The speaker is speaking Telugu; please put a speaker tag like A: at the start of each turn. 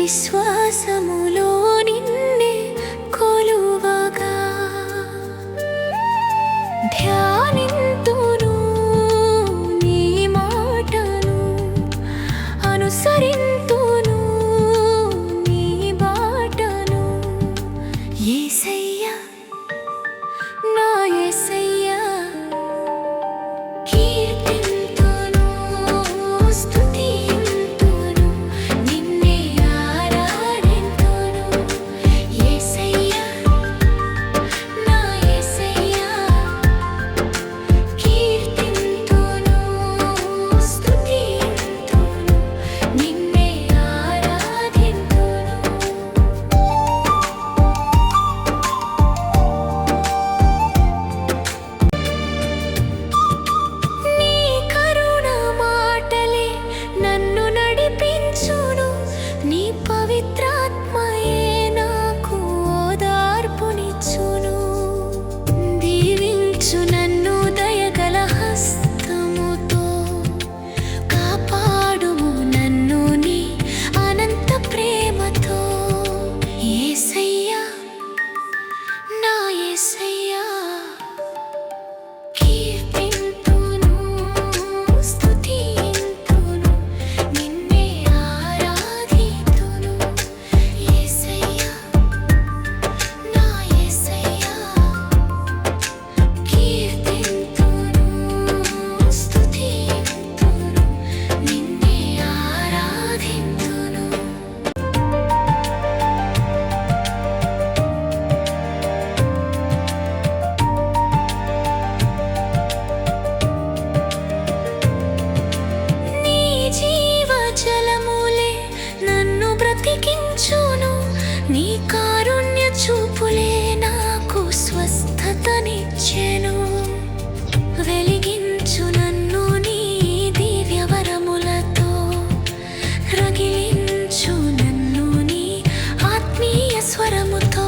A: విశ్వాసములో నిన్నే కొలువగా ధ్యానింతును నీ మాటను అనుసరింతును నీ బాటను యేసయ్యా నా యేసయ్యా కీర్తింతును స్తుతింతును నిన్నే ఆరాధింతును యేసయ్యా నా యేసయ్యా కీర్తింతును స్తుతింతును నిన్నే ఆరాధింతును నీ కరుణ మాటలే నన్ను నడిపించును నీ పవిత్రాత్మయే నాకు ఓదార్పునిచ్చును దీవించు నన్ను దయగల హస్తముతో కాపాడుము నన్ను నీ అనంత ప్రేమతో యేసయ్యా నా యేసయ్యా కీర్తింతును స్తుతింతును నిన్నే ఆరాధింతును యేసయ్యా నా యేసయ్యా కీర్తింతును స్తుతింతును నిన్నే ఆరాధింతును నీ జీవజలములే నన్ను బ్రతికించును నీ కారుణ్య చూపులే నాకు స్వస్థతనిచ్చెను వెలిగించు నన్ను నీ దివ్యవరములతో రగిలించు నన్ను నీ ఆత్మీయ స్వరముతో